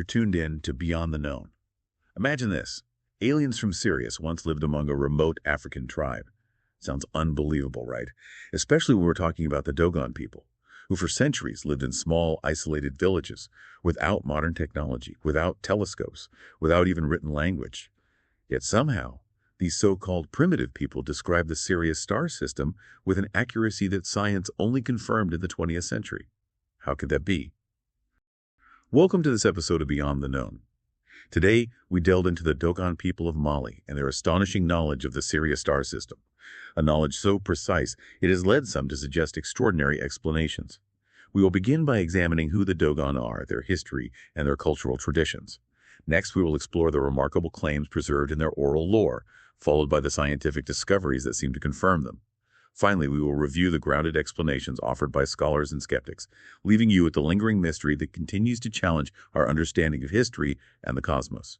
tuned in to Beyond the Known. Imagine this. Aliens from Sirius once lived among a remote African tribe. Sounds unbelievable, right? Especially when we're talking about the Dogon people, who for centuries lived in small, isolated villages, without modern technology, without telescopes, without even written language. Yet somehow, these so-called primitive people describe the Sirius star system with an accuracy that science only confirmed in the 20th century. How could that be? Welcome to this episode of Beyond the Known. Today, we delved into the Dogon people of Mali and their astonishing knowledge of the Sirius star system, a knowledge so precise it has led some to suggest extraordinary explanations. We will begin by examining who the Dogon are, their history, and their cultural traditions. Next, we will explore the remarkable claims preserved in their oral lore, followed by the scientific discoveries that seem to confirm them. Finally, we will review the grounded explanations offered by scholars and skeptics, leaving you with the lingering mystery that continues to challenge our understanding of history and the cosmos.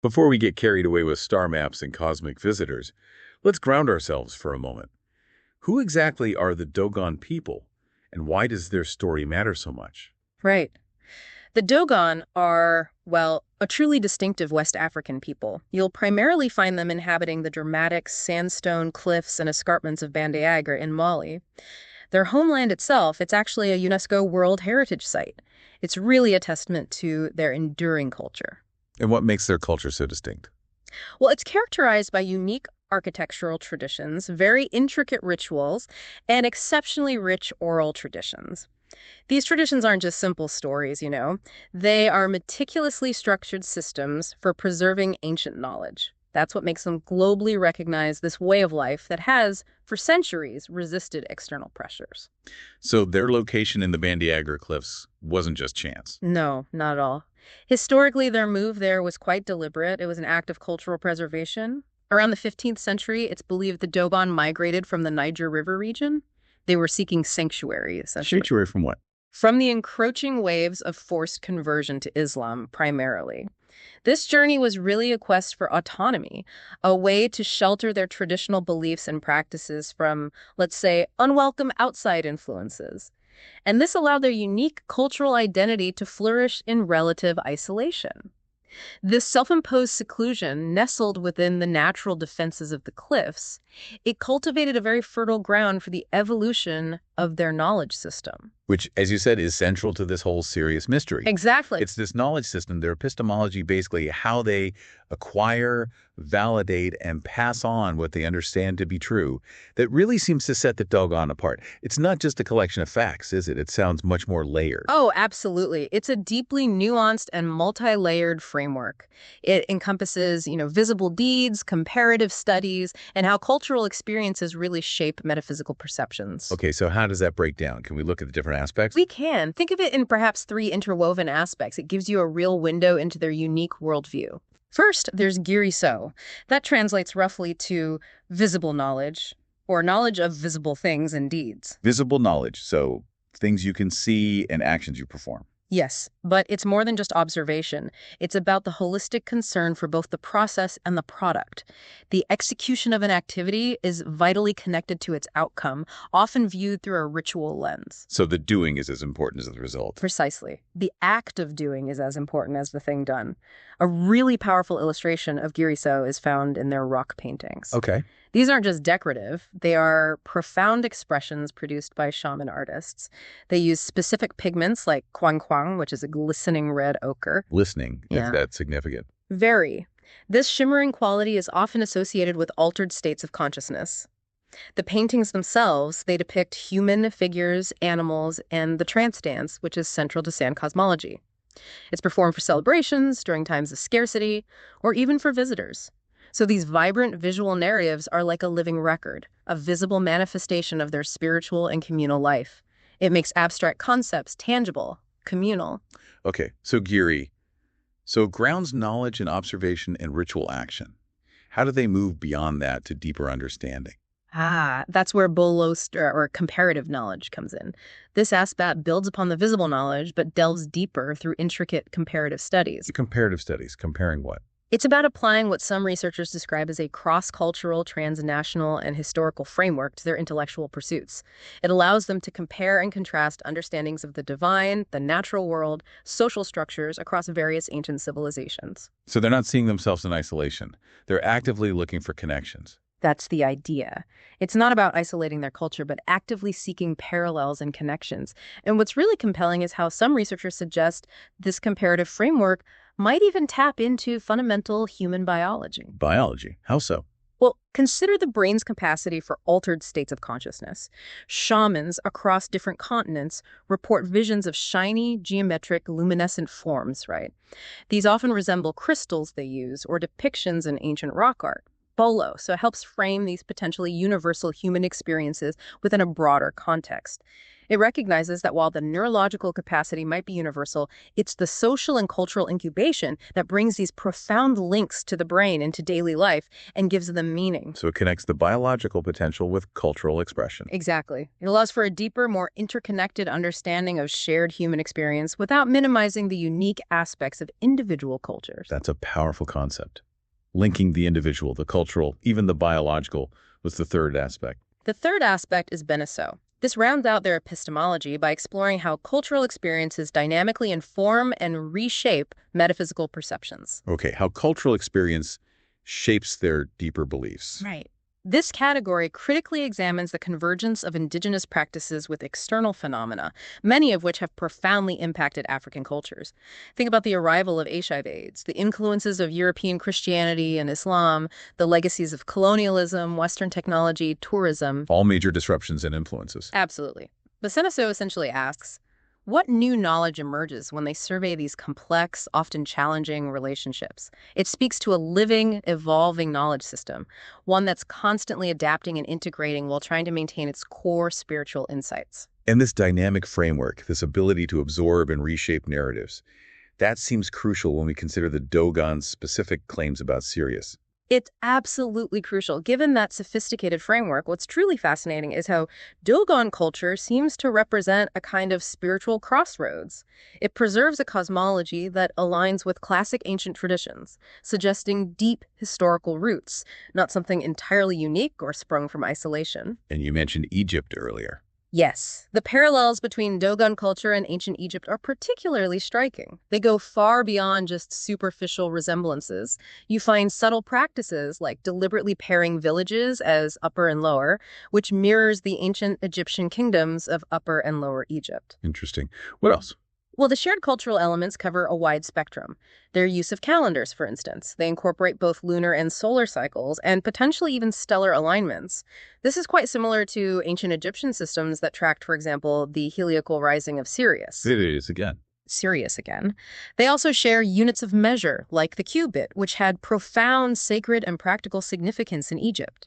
Before we get carried away with star maps and cosmic visitors, let's ground ourselves for a moment. Who exactly are the Dogon people, and why does their story matter so much? Right. The Dogon are, well, a truly distinctive West African people. You'll primarily find them inhabiting the dramatic sandstone cliffs and escarpments of Bandiagar in Mali. Their homeland itself, it's actually a UNESCO World Heritage Site. It's really a testament to their enduring culture. And what makes their culture so distinct? Well, it's characterized by unique architectural traditions, very intricate rituals, and exceptionally rich oral traditions. These traditions aren't just simple stories, you know. They are meticulously structured systems for preserving ancient knowledge. That's what makes them globally recognize this way of life that has, for centuries, resisted external pressures. So their location in the Bandiagar Cliffs wasn't just chance. No, not at all. Historically, their move there was quite deliberate. It was an act of cultural preservation. Around the 15th century, it's believed the Dogon migrated from the Niger River region. They were seeking sanctuary, essentially. Sanctuary from what? From the encroaching waves of forced conversion to Islam, primarily. This journey was really a quest for autonomy, a way to shelter their traditional beliefs and practices from, let's say, unwelcome outside influences. And this allowed their unique cultural identity to flourish in relative isolation. This self-imposed seclusion, nestled within the natural defenses of the cliffs, it cultivated a very fertile ground for the evolution of their knowledge system. Which, as you said, is central to this whole Sirius mystery. Exactly. It's this knowledge system, their epistemology, basically how they acquire, validate, and pass on what they understand to be true, that really seems to set the Dogon apart. It's not just a collection of facts, is it? It sounds much more layered. Oh, absolutely. It's a deeply nuanced and multi-layered framework. It encompasses, visible deeds, comparative studies, and how cultural experiences really shape metaphysical perceptions. Okay, so how does that break down? Can we look at the different aspects? We can. Think of it in perhaps 3 interwoven aspects. It gives you a real window into their unique worldview. First, there's giriso. That translates roughly to visible knowledge, or knowledge of visible things and deeds. Visible knowledge, so things you can see and actions you perform. Yes, but it's more than just observation. It's about the holistic concern for both the process and the product. The execution of an activity is vitally connected to its outcome, often viewed through a ritual lens. So the doing is as important as the result. Precisely. The act of doing is as important as the thing done. A really powerful illustration of giriso is found in their rock paintings. Okay. These aren't just decorative. They are profound expressions produced by shaman artists. They use specific pigments like kwang, which is a glistening red ochre. Listening, Yeah. if that's significant. Very. This shimmering quality is often associated with altered states of consciousness. The paintings themselves, they depict human figures, animals, and the trance dance, which is central to San cosmology. It's performed for celebrations, during times of scarcity, or even for visitors. So these vibrant visual narratives are like a living record, a visible manifestation of their spiritual and communal life. It makes abstract concepts tangible, communal. Okay, so giri. So grounds knowledge and observation and ritual action. How do they move beyond that to deeper understanding? That's where bolos or comparative knowledge comes in. This aspect builds upon the visible knowledge, but delves deeper through intricate comparative studies. Comparative studies, comparing what? It's about applying what some researchers describe as a cross-cultural, transnational, and historical framework to their intellectual pursuits. It allows them to compare and contrast understandings of the divine, the natural world, social structures across various ancient civilizations. So they're not seeing themselves in isolation. They're actively looking for connections. That's the idea. It's not about isolating their culture, but actively seeking parallels and connections. And what's really compelling is how some researchers suggest this comparative framework might even tap into fundamental human biology. Biology. How so? Well, consider the brain's capacity for altered states of consciousness. Shamans across different continents report visions of shiny, geometric, luminescent forms, right? These often resemble crystals they use or depictions in ancient rock art. Bolo, so it helps frame these potentially universal human experiences within a broader context. It recognizes that while the neurological capacity might be universal, it's the social and cultural incubation that brings these profound links to the brain into daily life and gives them meaning. So it connects the biological potential with cultural expression. Exactly. It allows for a deeper, more interconnected understanding of shared human experience without minimizing the unique aspects of individual cultures. That's a powerful concept. Linking the individual, the cultural, even the biological was the third aspect. The third aspect is Beneso. This rounds out their epistemology by exploring how cultural experiences dynamically inform and reshape metaphysical perceptions. Okay, how cultural experience shapes their deeper beliefs. Right. This category critically examines the convergence of indigenous practices with external phenomena, many of which have profoundly impacted African cultures. Think about the arrival of Achaemenid, the influences of European Christianity and Islam, the legacies of colonialism, Western technology, tourism. All major disruptions and influences. Absolutely. Beseneso essentially asks, what new knowledge emerges when they survey these complex, often challenging relationships? It speaks to a living, evolving knowledge system, one that's constantly adapting and integrating while trying to maintain its core spiritual insights. And this dynamic framework, this ability to absorb and reshape narratives, that seems crucial when we consider the Dogon's specific claims about Sirius. It's absolutely crucial. Given that sophisticated framework, what's truly fascinating is how Dogon culture seems to represent a kind of spiritual crossroads. It preserves a cosmology that aligns with classic ancient traditions, suggesting deep historical roots, not something entirely unique or sprung from isolation. And you mentioned Egypt earlier. Yes, the parallels between Dogon culture and ancient Egypt are particularly striking. They go far beyond just superficial resemblances. You find subtle practices like deliberately pairing villages as upper and lower, which mirrors the ancient Egyptian kingdoms of Upper and Lower Egypt. Interesting. What else? Well, the shared cultural elements cover a wide spectrum. Their use of calendars, for instance. They incorporate both lunar and solar cycles, and potentially even stellar alignments. This is quite similar to ancient Egyptian systems that tracked, for example, the heliacal rising of Sirius. It is again. Sirius again. They also share units of measure, like the cubit, which had profound sacred and practical significance in Egypt.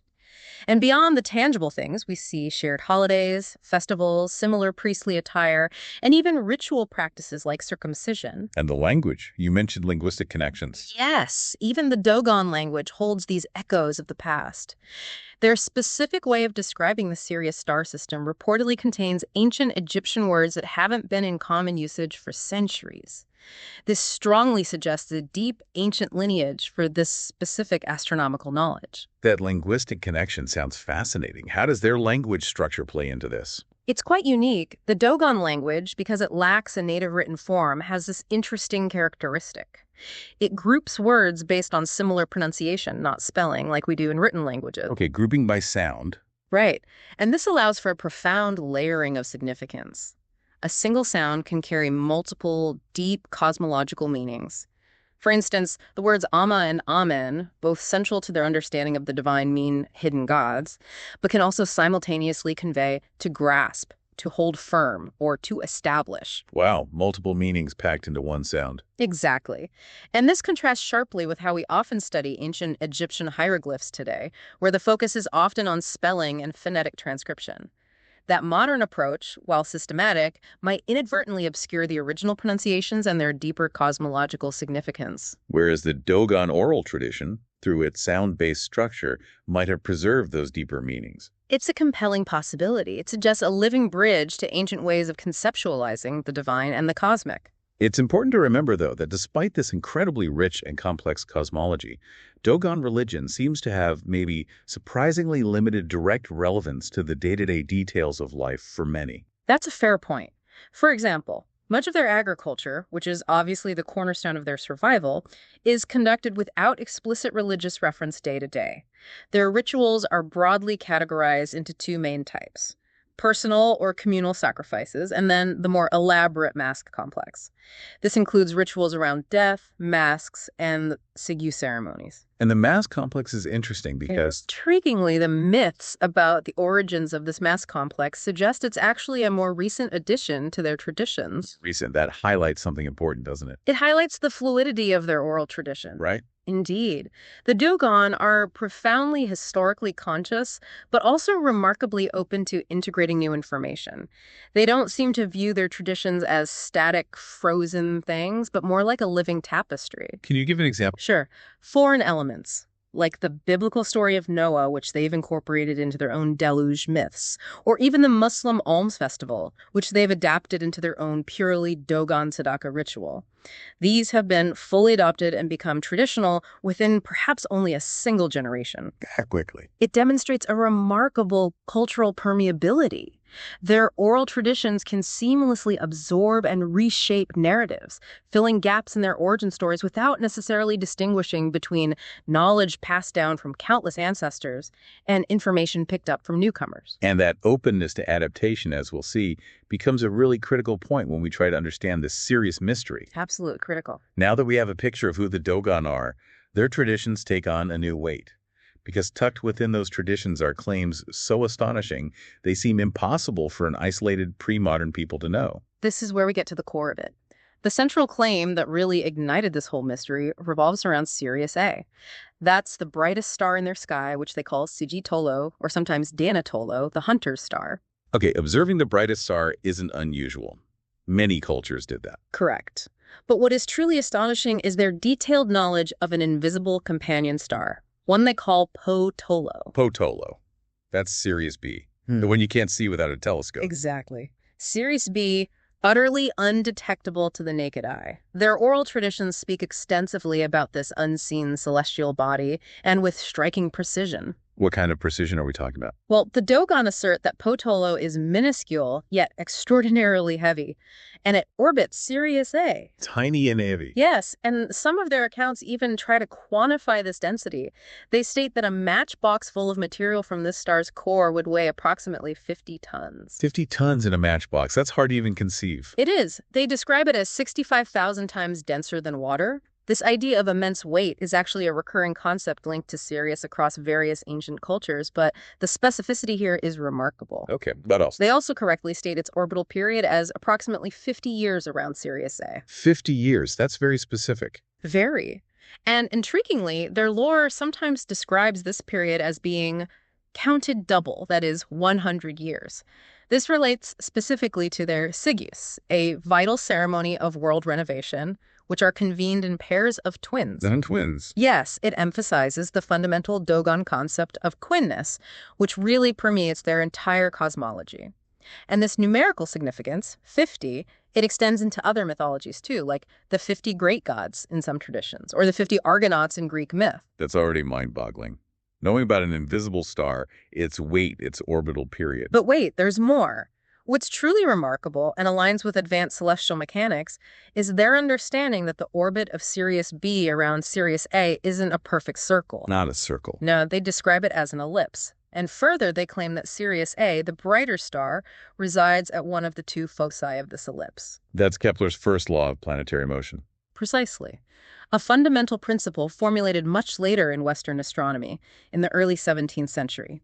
And beyond the tangible things, we see shared holidays, festivals, similar priestly attire, and even ritual practices like circumcision. And the language. You mentioned linguistic connections. Yes, even the Dogon language holds these echoes of the past. Their specific way of describing the Sirius star system reportedly contains ancient Egyptian words that haven't been in common usage for centuries. This strongly suggests a deep ancient lineage for this specific astronomical knowledge. That linguistic connection sounds fascinating. How does their language structure play into this? It's quite unique. The Dogon language, because it lacks a native written form, has this interesting characteristic. It groups words based on similar pronunciation, not spelling, like we do in written languages. Okay, grouping by sound. Right. And this allows for a profound layering of significance. A single sound can carry multiple, deep cosmological meanings. For instance, the words Amma and Amen, both central to their understanding of the divine, mean hidden gods, but can also simultaneously convey to grasp, to hold firm, or to establish. Wow, multiple meanings packed into one sound. Exactly. And this contrasts sharply with how we often study ancient Egyptian hieroglyphs today, where the focus is often on spelling and phonetic transcription. That modern approach, while systematic, might inadvertently obscure the original pronunciations and their deeper cosmological significance. Whereas the Dogon oral tradition, through its sound-based structure, might have preserved those deeper meanings. It's a compelling possibility. It suggests a living bridge to ancient ways of conceptualizing the divine and the cosmic. It's important to remember, though, that despite this incredibly rich and complex cosmology, Dogon religion seems to have maybe surprisingly limited direct relevance to the day-to-day details of life for many. That's a fair point. For example, much of their agriculture, which is obviously the cornerstone of their survival, is conducted without explicit religious reference day to day. Their rituals are broadly categorized into two main types: personal or communal sacrifices, and then the more elaborate mask complex. This includes rituals around death, masks, and Sigu ceremonies. And the mass complex is interesting because Intriguingly, the myths about the origins of this mask complex suggest it's actually a more recent addition to their traditions. that highlights something important, doesn't it? It highlights the fluidity of their oral tradition. Right? Indeed. The Dogon are profoundly historically conscious, but also remarkably open to integrating new information. They don't seem to view their traditions as static, frozen things, but more like a living tapestry. Can you give an example? Sure. Foreign elements, like the biblical story of Noah, which they've incorporated into their own deluge myths, or even the Muslim alms festival, which they've adapted into their own purely Dogon tzedakah ritual. These have been fully adopted and become traditional within perhaps only a single generation. That quickly. It demonstrates a remarkable cultural permeability. Their oral traditions can seamlessly absorb and reshape narratives, filling gaps in their origin stories without necessarily distinguishing between knowledge passed down from countless ancestors and information picked up from newcomers. And that openness to adaptation, as we'll see, becomes a really critical point when we try to understand this serious mystery. Absolutely critical. Now that we have a picture of who the Dogon are, their traditions take on a new weight. Because tucked within those traditions are claims so astonishing, they seem impossible for an isolated pre-modern people to know. This is where we get to the core of it. The central claim that really ignited this whole mystery revolves around Sirius A. That's the brightest star in their sky, which they call Sigitolo, or sometimes Danatolo, the hunter's star. Okay, observing the brightest star isn't unusual. Many cultures did that. Correct. But what is truly astonishing is their detailed knowledge of an invisible companion star, one they call Potolo. Potolo. That's Sirius B, the one you can't see without a telescope. Exactly. Sirius B, utterly undetectable to the naked eye. Their oral traditions speak extensively about this unseen celestial body, and with striking precision. What kind of precision are we talking about? Well, the Dogon assert that Potolo is minuscule, yet extraordinarily heavy, and it orbits Sirius A. Tiny and heavy. Yes, and some of their accounts even try to quantify this density. They state that a matchbox full of material from this star's core would weigh approximately 50 tons. 50 tons in a matchbox. That's hard to even conceive. It is. They describe it as 65,000 times denser than water. This idea of immense weight is actually a recurring concept linked to Sirius across various ancient cultures, but the specificity here is remarkable. Okay, what else? They also correctly state its orbital period as approximately 50 years around Sirius A. 50 years. That's very specific. Very. And intriguingly, their lore sometimes describes this period as being counted double, that is, 100 years. This relates specifically to their Sigus, a vital ceremony of world renovation, which are convened in pairs of twins. Then twins. Yes, it emphasizes the fundamental Dogon concept of quinness, which really permeates their entire cosmology. And this numerical significance, 50, it extends into other mythologies too, like the 50 great gods in some traditions, or the 50 Argonauts in Greek myth. That's already mind-boggling. Knowing about an invisible star, its weight, its orbital period. But wait, there's more. What's truly remarkable and aligns with advanced celestial mechanics is their understanding that the orbit of Sirius B around Sirius A isn't a perfect circle. Not a circle. No, they describe it as an ellipse. And further, they claim that Sirius A, the brighter star, resides at one of the two foci of this ellipse. That's Kepler's first law of planetary motion. Precisely. A fundamental principle formulated much later in Western astronomy, in the early 17th century.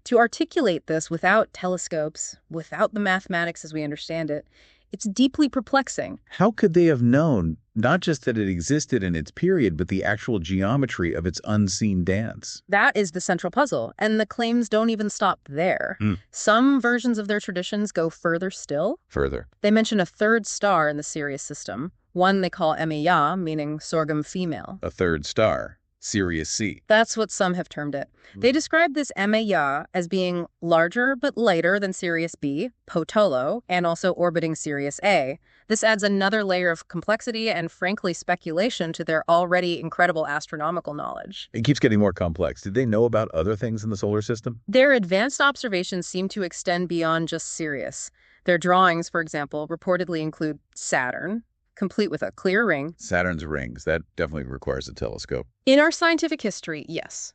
To articulate this without telescopes, without the mathematics as we understand it, it's deeply perplexing. How could they have known not just that it existed in its period, but the actual geometry of its unseen dance? That is the central puzzle, and the claims don't even stop there. Some versions of their traditions go further still. Further. They mention a third star in the Sirius system, one they call Emiya, meaning sorghum female. A third star. Sirius C. That's what some have termed it. They describe this Emma as being larger but lighter than Sirius B, Potolo, and also orbiting Sirius A. This adds another layer of complexity and, frankly, speculation to their already incredible astronomical knowledge. It keeps getting more complex. Did they know about other things in the solar system? Their advanced observations seem to extend beyond just Sirius. Their drawings, for example, reportedly include Saturn, complete with a clear ring. Saturn's rings. That definitely requires a telescope. In our scientific history, yes.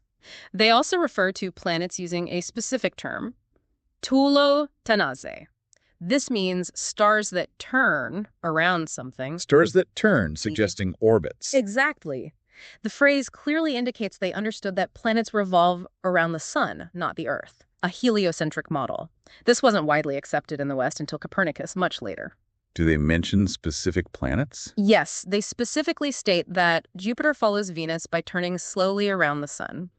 They also refer to planets using a specific term, tulotanaze. This means stars that turn around something. Stars that turn, suggesting orbits. Exactly. The phrase clearly indicates they understood that planets revolve around the sun, not the Earth, a heliocentric model. This wasn't widely accepted in the West until Copernicus, much later. Do they mention specific planets? Yes, they specifically state that Jupiter follows Venus by turning slowly around the sun.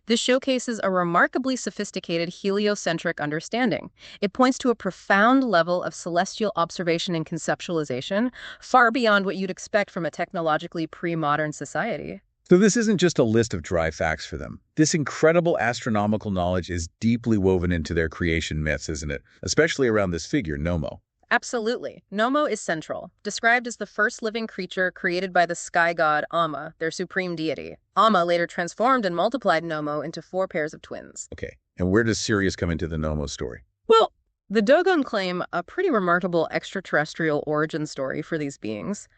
This showcases a remarkably sophisticated heliocentric understanding. It points to a profound level of celestial observation and conceptualization, far beyond what you'd expect from a technologically pre-modern society. So this isn't just a list of dry facts for them. This incredible astronomical knowledge is deeply woven into their creation myths, isn't it? Especially around this figure, Nommo. Absolutely. Nommo is central, described as the first living creature created by the sky god Amma, their supreme deity. Amma later transformed and multiplied Nommo into 4 pairs of twins. Okay, and where does Sirius come into the Nommo story? Well, the Dogon claim a pretty remarkable extraterrestrial origin story for these beings.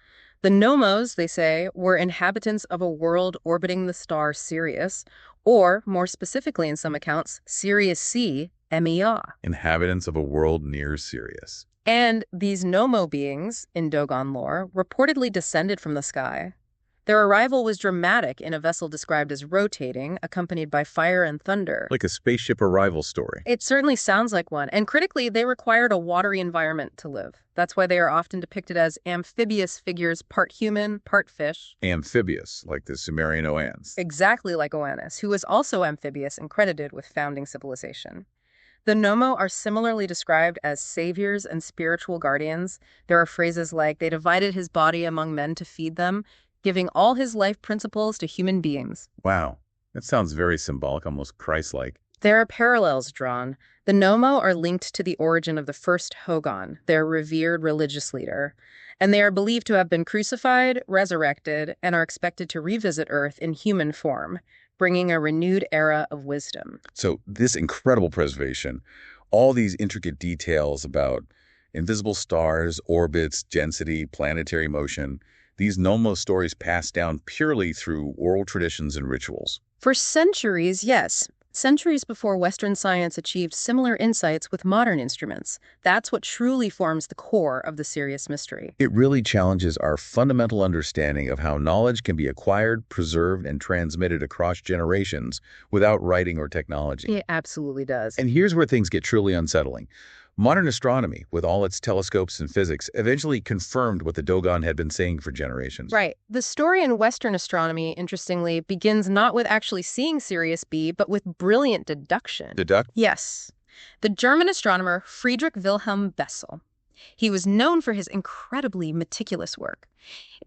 The Nommos, they say, were inhabitants of a world orbiting the star Sirius, or, more specifically in some accounts, Sirius C, MEA. Inhabitants of a world near Sirius. And these Nommo beings, in Dogon lore, reportedly descended from the sky. Their arrival was dramatic in a vessel described as rotating, accompanied by fire and thunder. Like a spaceship arrival story. It certainly sounds like one. And critically, they required a watery environment to live. That's why they are often depicted as amphibious figures, part human, part fish. Amphibious, like the Sumerian Oans. Exactly like Oannes, who was also amphibious and credited with founding civilization. The Nommo are similarly described as saviors and spiritual guardians. There are phrases like, they divided his body among men to feed them, giving all his life principles to human beings. Wow, that sounds very symbolic, almost Christ-like. There are parallels drawn. The Nommo are linked to the origin of the first Dogon, their revered religious leader, and they are believed to have been crucified, resurrected, and are expected to revisit Earth in human form, bringing a renewed era of wisdom. So this incredible preservation, all these intricate details about invisible stars, orbits, density, planetary motion, these Nommo stories passed down purely through oral traditions and rituals. For centuries, yes. Centuries before Western science achieved similar insights with modern instruments. That's what truly forms the core of the Sirius mystery. It really challenges our fundamental understanding of how knowledge can be acquired, preserved, and transmitted across generations without writing or technology. It absolutely does. And here's where things get truly unsettling. Modern astronomy, with all its telescopes and physics, eventually confirmed what the Dogon had been saying for generations. Right. The story in Western astronomy, interestingly, begins not with actually seeing Sirius B, but with brilliant deduction. Deduct? Yes. The German astronomer Friedrich Wilhelm Bessel. He was known for his incredibly meticulous work.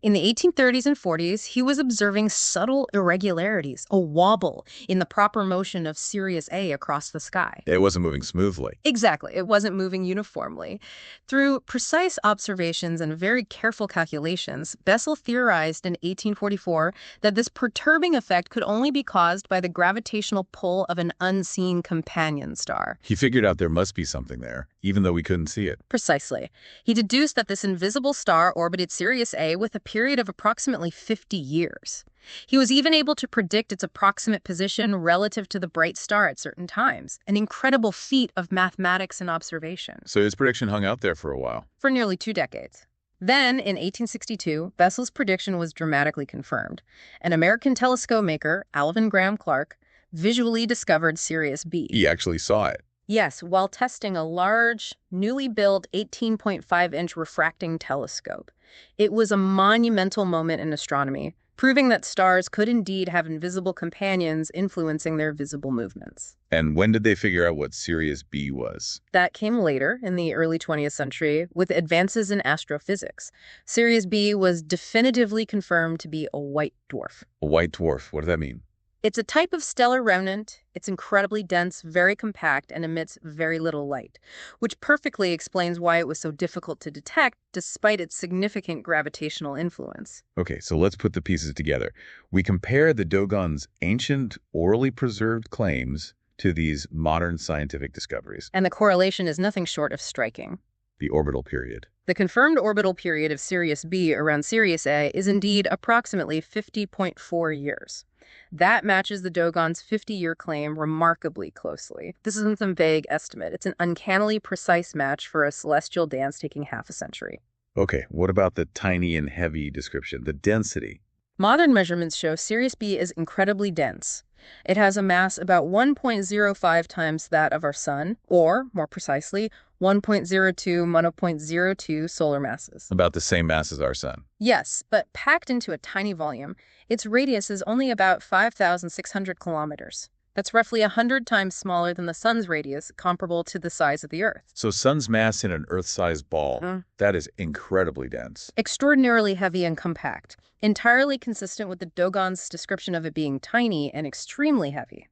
In the 1830s and 40s, he was observing subtle irregularities, a wobble in the proper motion of Sirius A across the sky. It wasn't moving smoothly. Exactly. It wasn't moving uniformly. Through precise observations and very careful calculations, Bessel theorized in 1844 that this perturbing effect could only be caused by the gravitational pull of an unseen companion star. He figured out there must be something there, even though we couldn't see it. Precisely. He deduced that this invisible star orbited Sirius A with a period of approximately 50 years. He was even able to predict its approximate position relative to the bright star at certain times, an incredible feat of mathematics and observation. So his prediction hung out there for a while. For nearly 2 decades. Then, in 1862, Bessel's prediction was dramatically confirmed. An American telescope maker, Alvin Graham Clark, visually discovered Sirius B. He actually saw it. Yes, while testing a large, newly built 18.5-inch refracting telescope. It was a monumental moment in astronomy. proving that stars could indeed have invisible companions influencing their visible movements. And when did they figure out what Sirius B was? That came later, in the early 20th century, with advances in astrophysics. Sirius B was definitively confirmed to be a white dwarf. A white dwarf, what does that mean? It's a type of stellar remnant. It's incredibly dense, very compact, and emits very little light, which perfectly explains why it was so difficult to detect despite its significant gravitational influence. Okay, so let's put the pieces together. We compare the Dogon's ancient, orally preserved claims to these modern scientific discoveries. And the correlation is nothing short of striking. The orbital period. The confirmed orbital period of Sirius B around Sirius A is indeed approximately 50.4 years. That matches the Dogon's 50-year claim remarkably closely. This isn't some vague estimate. It's an uncannily precise match for a celestial dance taking half a century. Okay, what about the tiny and heavy description, the density? Modern measurements show Sirius B is incredibly dense. It has a mass about 1.05 times that of our Sun, or, more precisely, 1.02 mono.02 solar masses. About the same mass as our Sun. Yes, but packed into a tiny volume, its radius is only about 5,600 kilometers. That's roughly 100 times smaller than the Sun's radius, comparable to the size of the Earth. So Sun's mass in an Earth-sized ball, that is incredibly dense. Extraordinarily heavy and compact, entirely consistent with the Dogon's description of it being tiny and extremely heavy.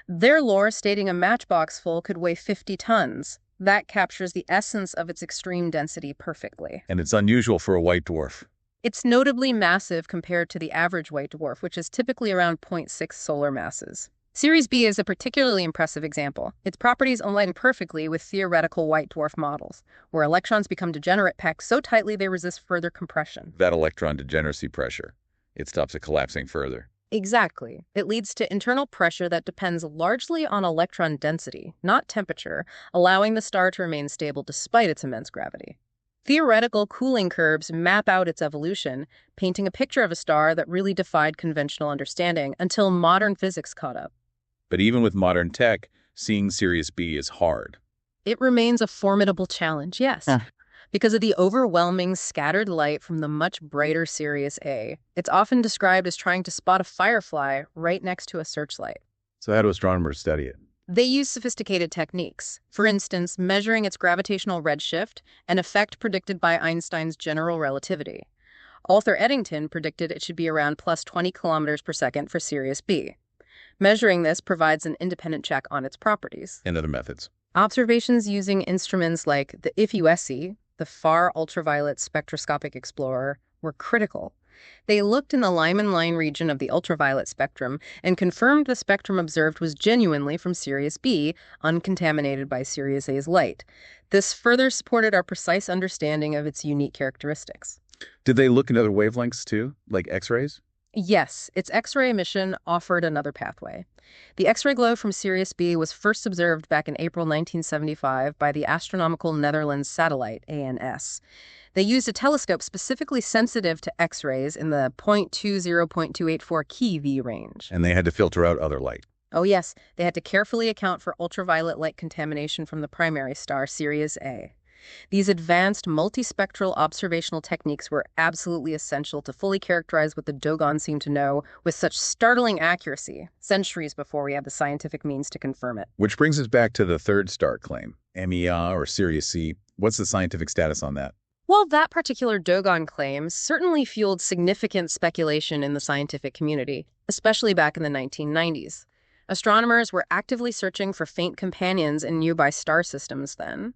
Their lore stating a matchbox full could weigh 50 tons. That captures the essence of its extreme density perfectly. And it's unusual for a white dwarf. It's notably massive compared to the average white dwarf, which is typically around 0.6 solar masses. Sirius B is a particularly impressive example. Its properties align perfectly with theoretical white dwarf models, where electrons become degenerate packed so tightly they resist further compression. That electron degeneracy pressure, it stops it collapsing further. Exactly. It leads to internal pressure that depends largely on electron density, not temperature, allowing the star to remain stable despite its immense gravity. Theoretical cooling curves map out its evolution, painting a picture of a star that really defied conventional understanding until modern physics caught up. But even with modern tech, seeing Sirius B is hard. It remains a formidable challenge, yes. Because of the overwhelming scattered light from the much brighter Sirius A. It's often described as trying to spot a firefly right next to a searchlight. So how do astronomers study it? They use sophisticated techniques. For instance, measuring its gravitational redshift, an effect predicted by Einstein's general relativity. Arthur Eddington predicted it should be around plus 20 kilometers per second for Sirius B. Measuring this provides an independent check on its properties. And other methods. Observations using instruments like the IFUSE, the Far Ultraviolet Spectroscopic Explorer, were critical. They looked in the Lyman line region of the ultraviolet spectrum and confirmed the spectrum observed was genuinely from Sirius B, uncontaminated by Sirius A's light. This further supported our precise understanding of its unique characteristics. Did they look at other wavelengths too, like X-rays? Yes, its X-ray emission offered another pathway. The X-ray glow from Sirius B was first observed back in April 1975 by the Astronomical Netherlands Satellite, ANS. They used a telescope specifically sensitive to X-rays in the 0.20-0.284 keV range. And they had to filter out other light. Oh yes, they had to carefully account for ultraviolet light contamination from the primary star, Sirius A. These advanced multispectral observational techniques were absolutely essential to fully characterize what the Dogon seemed to know with such startling accuracy, centuries before we had the scientific means to confirm it. Which brings us back to the third star claim, MEA or Sirius C. What's the scientific status on that? Well, that particular Dogon claim certainly fueled significant speculation in the scientific community, especially back in the 1990s. Astronomers were actively searching for faint companions in nearby star systems then.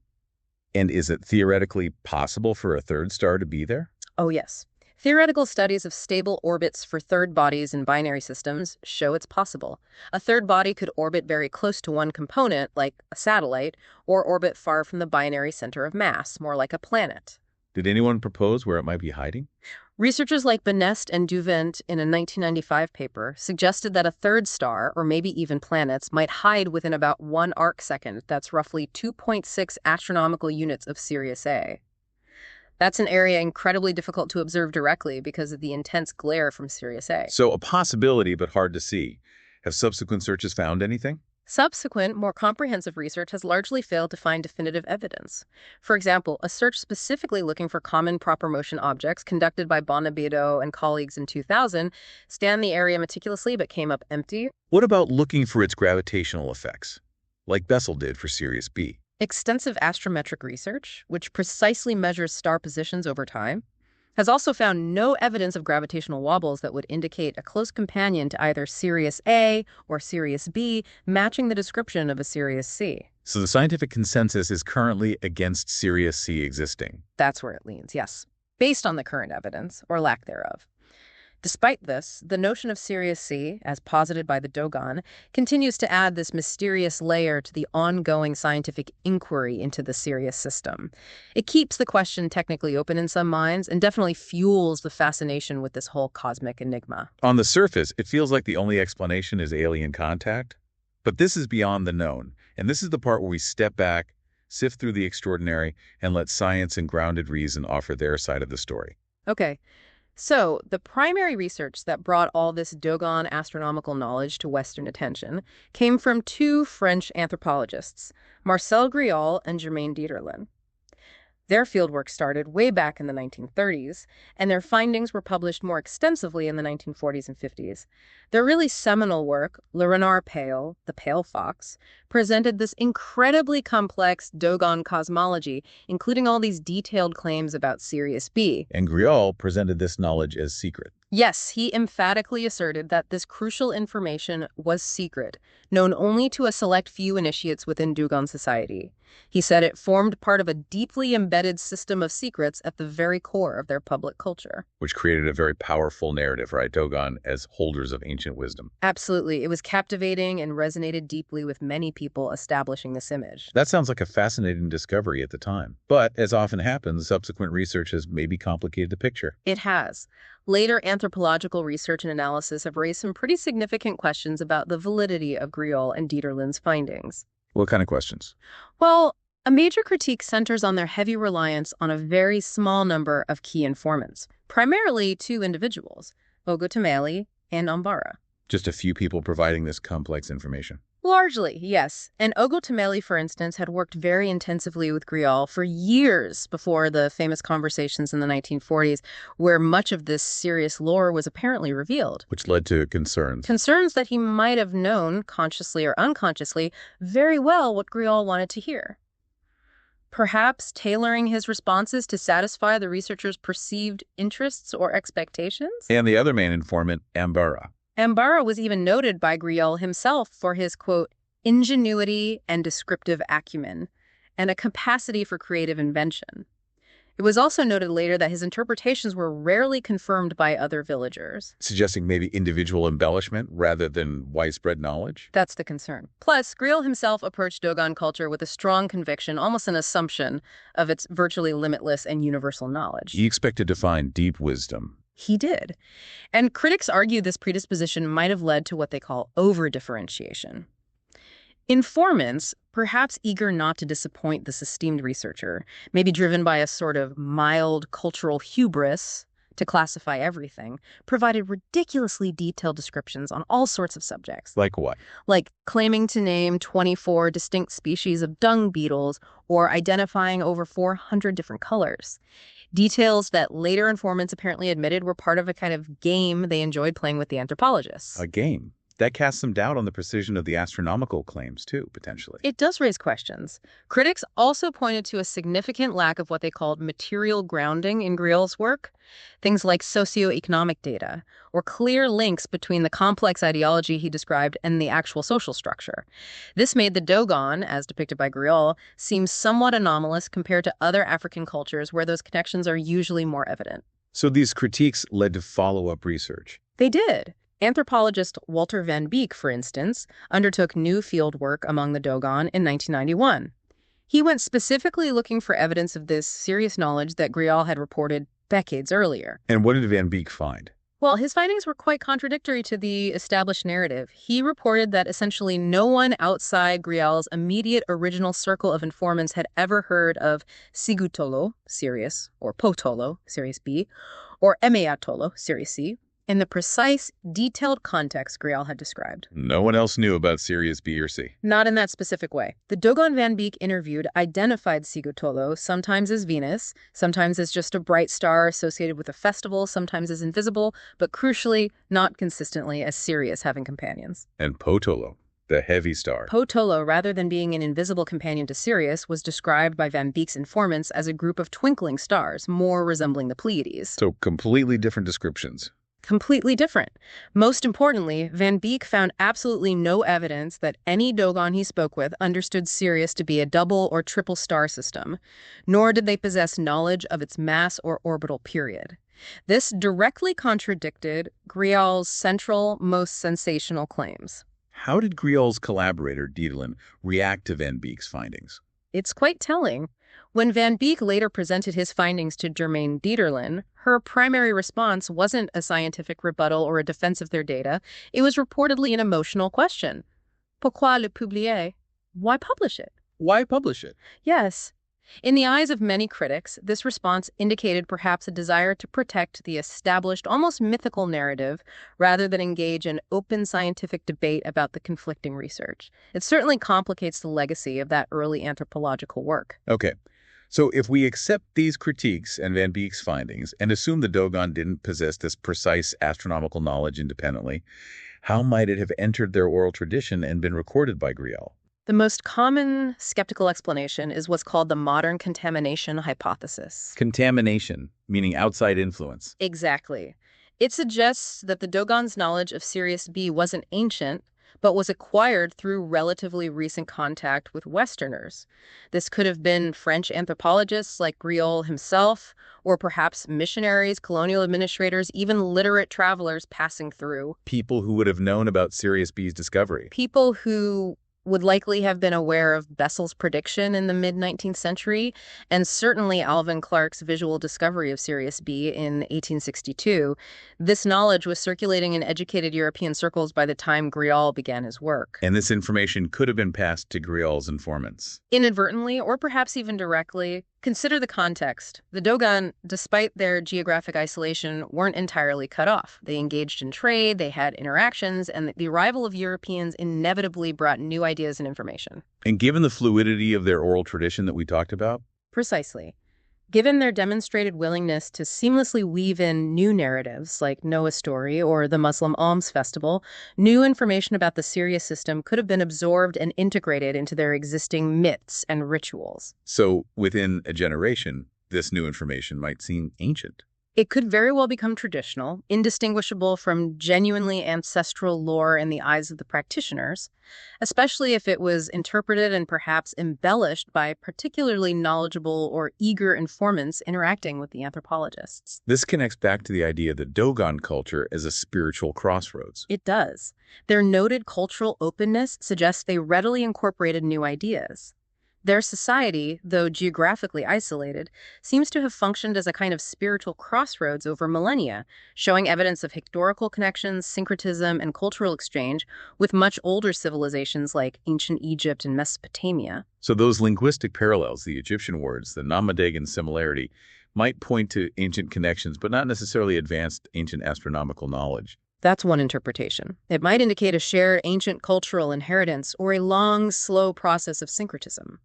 And is it theoretically possible for a third star to be there? Oh, yes. Theoretical studies of stable orbits for third bodies in binary systems show it's possible. A third body could orbit very close to one component, like a satellite, or orbit far from the binary center of mass, more like a planet. Did anyone propose where it might be hiding? Researchers like Benest and Duvent in a 1995 paper suggested that a third star, or maybe even planets, might hide within about 1 arcsecond. That's roughly 2.6 astronomical units of Sirius A. That's an area incredibly difficult to observe directly because of the intense glare from Sirius A. So a possibility, but hard to see. Have subsequent searches found anything? Subsequent, more comprehensive research has largely failed to find definitive evidence. For example, a search specifically looking for common proper motion objects conducted by Bonabido and colleagues in 2000 scanned the area meticulously but came up empty. What about looking for its gravitational effects, like Bessel did for Sirius B? Extensive astrometric research, which precisely measures star positions over time, has also found no evidence of gravitational wobbles that would indicate a close companion to either Sirius A or Sirius B, matching the description of a Sirius C. So the scientific consensus is currently against Sirius C existing. That's where it leans, yes, based on the current evidence, or lack thereof. Despite this, the notion of Sirius C, as posited by the Dogon, continues to add this mysterious layer to the ongoing scientific inquiry into the Sirius system. It keeps the question technically open in some minds and definitely fuels the fascination with this whole cosmic enigma. On the surface, it feels like the only explanation is alien contact. But this is beyond the known, and this is the part where we step back, sift through the extraordinary, and let science and grounded reason offer their side of the story. Okay. So, the primary research that brought all this Dogon astronomical knowledge to Western attention came from two French anthropologists, Marcel Griaule and Germaine Dieterlen. Their fieldwork started way back in the 1930s, and their findings were published more extensively in the 1940s and 50s. Their really seminal work, Le Renard Pale, The Pale Fox, presented this incredibly complex Dogon cosmology, including all these detailed claims about Sirius B. And Griaule presented this knowledge as secret. Yes, he emphatically asserted that this crucial information was secret, known only to a select few initiates within Dogon society. He said it formed part of a deeply embedded system of secrets at the very core of their public culture. Which created a very powerful narrative, right? Dogon as holders of ancient wisdom. Absolutely. It was captivating and resonated deeply with many people establishing this image. That sounds like a fascinating discovery at the time. But, as often happens, subsequent research has maybe complicated the picture. It has. Later anthropological research and analysis have raised some pretty significant questions about the validity of Griaule and Dieterlen's findings. What kind of questions? Well, a major critique centers on their heavy reliance on a very small number of key informants, primarily two individuals, Ogotameli and Ambara. Just a few people providing this complex information. Largely, yes. And Ogotameli, for instance, had worked very intensively with Griaule for years before the famous conversations in the 1940s, where much of this serious lore was apparently revealed. Which led to concerns. Concerns that he might have known, consciously or unconsciously, very well what Griaule wanted to hear. Perhaps tailoring his responses to satisfy the researcher's perceived interests or expectations? And the other main informant, Ambara. Ambara was even noted by Griaule himself for his, quote, ingenuity and descriptive acumen, and a capacity for creative invention. It was also noted later that his interpretations were rarely confirmed by other villagers. Suggesting maybe individual embellishment rather than widespread knowledge? That's the concern. Plus, Griaule himself approached Dogon culture with a strong conviction, almost an assumption, of its virtually limitless and universal knowledge. He expected to find deep wisdom. He did. And critics argue this predisposition might have led to what they call over-differentiation. Informants, perhaps eager not to disappoint this esteemed researcher, maybe driven by a sort of mild cultural hubris to classify everything, provided ridiculously detailed descriptions on all sorts of subjects. Like what? Like claiming to name 24 distinct species of dung beetles or identifying over 400 different colors. Details that later informants apparently admitted were part of a kind of game they enjoyed playing with the anthropologists. A game? That casts some doubt on the precision of the astronomical claims, too, potentially. It does raise questions. Critics also pointed to a significant lack of what they called material grounding in Griaule's work, things like socioeconomic data, or clear links between the complex ideology he described and the actual social structure. This made the Dogon, as depicted by Griaule, seem somewhat anomalous compared to other African cultures where those connections are usually more evident. So these critiques led to follow-up research. They did. Anthropologist Walter van Beek, for instance, undertook new field work among the Dogon in 1991. He went specifically looking for evidence of this serious knowledge that Griaule had reported decades earlier. And what did Van Beek find? Well, his findings were quite contradictory to the established narrative. He reported that essentially no one outside Griaule's immediate original circle of informants had ever heard of Sigutolo, Sirius, or Potolo, Sirius B, or Emeatolo, Sirius C, in the precise, detailed context Grial had described. No one else knew about Sirius B or C. Not in that specific way. The Dogon Van Beek interviewed identified Sigutolo, sometimes as Venus, sometimes as just a bright star associated with a festival, sometimes as invisible, but crucially, not consistently as Sirius having companions. And Potolo, the heavy star. Potolo, rather than being an invisible companion to Sirius, was described by Van Beek's informants as a group of twinkling stars, more resembling the Pleiades. So completely different descriptions. Completely different. Most importantly, Van Beek found absolutely no evidence that any Dogon he spoke with understood Sirius to be a double or triple star system, nor did they possess knowledge of its mass or orbital period. This directly contradicted Grial's central, most sensational claims. How did Grial's collaborator, Dieterlen, react to Van Beek's findings? It's quite telling. When Van Beek later presented his findings to Germaine Dieterlen, her primary response wasn't a scientific rebuttal or a defense of their data. It was reportedly an emotional question. Pourquoi le publier? Why publish it? Why publish it? Yes. In the eyes of many critics, this response indicated perhaps a desire to protect the established, almost mythical narrative rather than engage in open scientific debate about the conflicting research. It certainly complicates the legacy of that early anthropological work. Okay. So if we accept these critiques and Van Beek's findings and assume the Dogon didn't possess this precise astronomical knowledge independently, how might it have entered their oral tradition and been recorded by Grial? The most common skeptical explanation is what's called the modern contamination hypothesis. Contamination, meaning outside influence. Exactly. It suggests that the Dogon's knowledge of Sirius B wasn't ancient, but was acquired through relatively recent contact with Westerners. This could have been French anthropologists like Grial himself, or perhaps missionaries, colonial administrators, even literate travelers passing through. People who would have known about Sirius B's discovery. People who would likely have been aware of Bessel's prediction in the mid-19th century, and certainly Alvin Clark's visual discovery of Sirius B in 1862. This knowledge was circulating in educated European circles by the time Grial began his work. And this information could have been passed to Grial's informants. Inadvertently, or perhaps even directly. Consider the context. The Dogon, despite their geographic isolation, weren't entirely cut off. They engaged in trade, they had interactions, and the arrival of Europeans inevitably brought new ideas and information. And given the fluidity of their oral tradition that we talked about? Precisely. Given their demonstrated willingness to seamlessly weave in new narratives like Noah's story or the Muslim Alms Festival, new information about the Sirius system could have been absorbed and integrated into their existing myths and rituals. So within a generation, this new information might seem ancient. It could very well become traditional, indistinguishable from genuinely ancestral lore in the eyes of the practitioners, especially if it was interpreted and perhaps embellished by particularly knowledgeable or eager informants interacting with the anthropologists. This connects back to the idea of the Dogon culture as a spiritual crossroads. It does. Their noted cultural openness suggests they readily incorporated new ideas. Their society, though geographically isolated, seems to have functioned as a kind of spiritual crossroads over millennia, showing evidence of historical connections, syncretism, and cultural exchange with much older civilizations like ancient Egypt and Mesopotamia. So those linguistic parallels, the Egyptian words, the Nommo similarity, might point to ancient connections, but not necessarily advanced ancient astronomical knowledge. That's one interpretation. It might indicate a shared ancient cultural inheritance or a long, slow process of syncretism.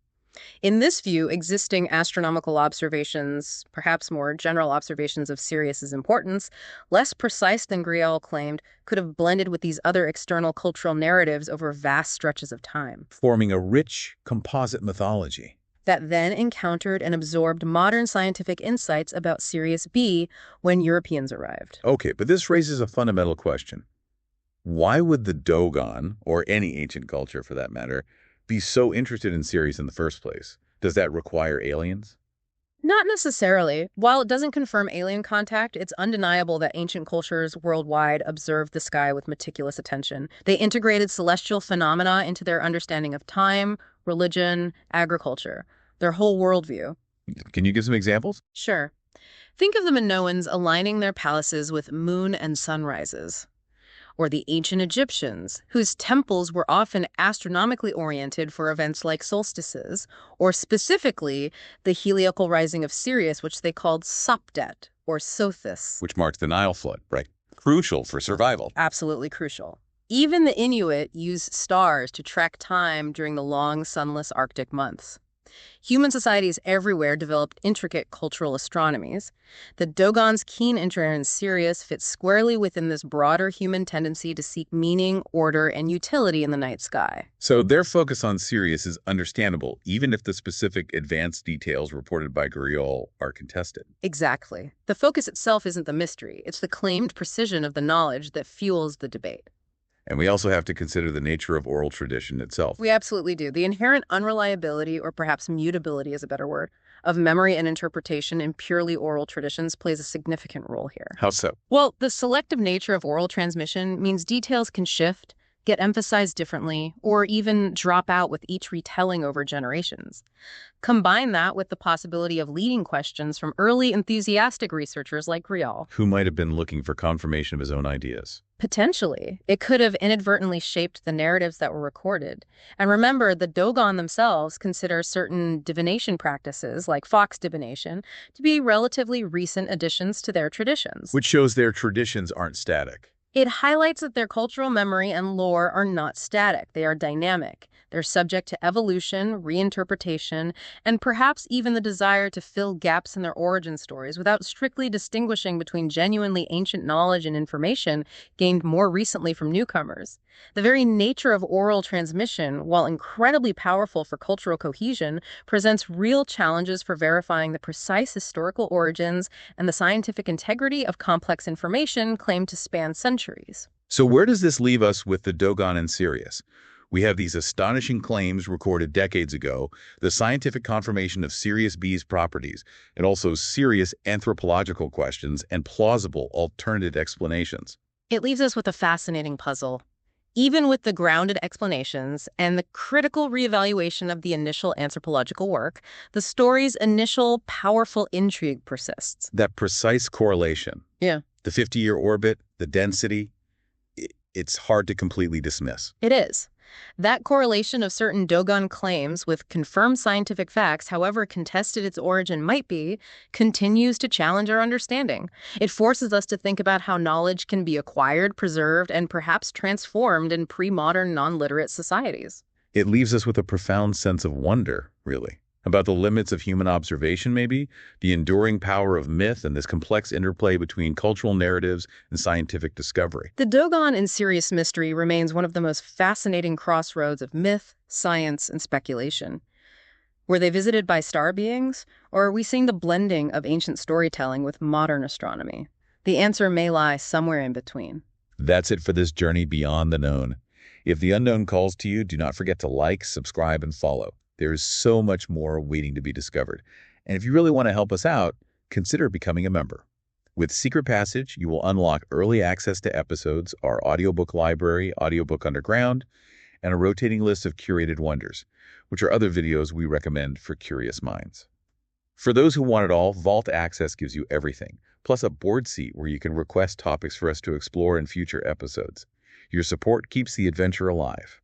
In this view, existing astronomical observations, perhaps more general observations of Sirius's importance, less precise than Grial claimed, could have blended with these other external cultural narratives over vast stretches of time, forming a rich composite mythology that then encountered and absorbed modern scientific insights about Sirius B when Europeans arrived. Okay, but this raises a fundamental question. Why would the Dogon, or any ancient culture for that matter, be so interested in Sirius in the first place? Does that require aliens? Not necessarily. While it doesn't confirm alien contact, it's undeniable that ancient cultures worldwide observed the sky with meticulous attention. They integrated celestial phenomena into their understanding of time, religion, agriculture, their whole worldview. Can you give some examples? Sure. Think of the Minoans aligning their palaces with moon and sunrises. Or the ancient Egyptians, whose temples were often astronomically oriented for events like solstices, or specifically the heliacal rising of Sirius, which they called Sopdet, or Sothis. Which marks the Nile flood, right? crucial for survival. Absolutely crucial. Even the Inuit use stars to track time during the long, sunless Arctic months. Human societies everywhere developed intricate cultural astronomies. The Dogon's keen interest in Sirius fits squarely within this broader human tendency to seek meaning, order, and utility in the night sky. So their focus on Sirius is understandable, even if the specific advanced details reported by Griol are contested. Exactly. The focus itself isn't the mystery. It's the claimed precision of the knowledge that fuels the debate. And we also have to consider the nature of oral tradition itself. We absolutely do. The inherent unreliability, or perhaps mutability is a better word, of memory and interpretation in purely oral traditions plays a significant role here. How so? Well, the selective nature of oral transmission means details can shift, get emphasized differently, or even drop out with each retelling over generations. Combine that with the possibility of leading questions from early enthusiastic researchers like Griol. Who might have been looking for confirmation of his own ideas? Potentially. It could have inadvertently shaped the narratives that were recorded. And remember, the Dogon themselves consider certain divination practices, like fox divination, to be relatively recent additions to their traditions. Which shows their traditions aren't static. It highlights that their cultural memory and lore are not static. They are dynamic. They're subject to evolution, reinterpretation, and perhaps even the desire to fill gaps in their origin stories without strictly distinguishing between genuinely ancient knowledge and information gained more recently from newcomers. The very nature of oral transmission, while incredibly powerful for cultural cohesion, presents real challenges for verifying the precise historical origins and the scientific integrity of complex information claimed to span centuries. So where does this leave us with the Dogon and Sirius? We have these astonishing claims recorded decades ago, the scientific confirmation of Sirius B's properties, and also serious anthropological questions and plausible alternative explanations. It leaves us with a fascinating puzzle. Even with the grounded explanations and the critical reevaluation of the initial anthropological work, the story's initial powerful intrigue persists. That precise correlation. Yeah. The 50-year orbit, the density, it's hard to completely dismiss. It is. That correlation of certain Dogon claims with confirmed scientific facts, however contested its origin might be, continues to challenge our understanding. It forces us to think about how knowledge can be acquired, preserved, and perhaps transformed in pre-modern non-literate societies. It leaves us with a profound sense of wonder, really, about the limits of human observation, maybe, the enduring power of myth and this complex interplay between cultural narratives and scientific discovery. The Dogon and Sirius mystery remains one of the most fascinating crossroads of myth, science, and speculation. Were they visited by star beings, or are we seeing the blending of ancient storytelling with modern astronomy? The answer may lie somewhere in between. That's it for this journey beyond the known. If the unknown calls to you, do not forget to like, subscribe, and follow. There is so much more waiting to be discovered. And if you really want to help us out, consider becoming a member. With Secret Passage, you will unlock early access to episodes, our audiobook library, Audiobook Underground, and a rotating list of curated wonders, which are other videos we recommend for curious minds. For those who want it all, Vault Access gives you everything, plus a board seat where you can request topics for us to explore in future episodes. Your support keeps the adventure alive.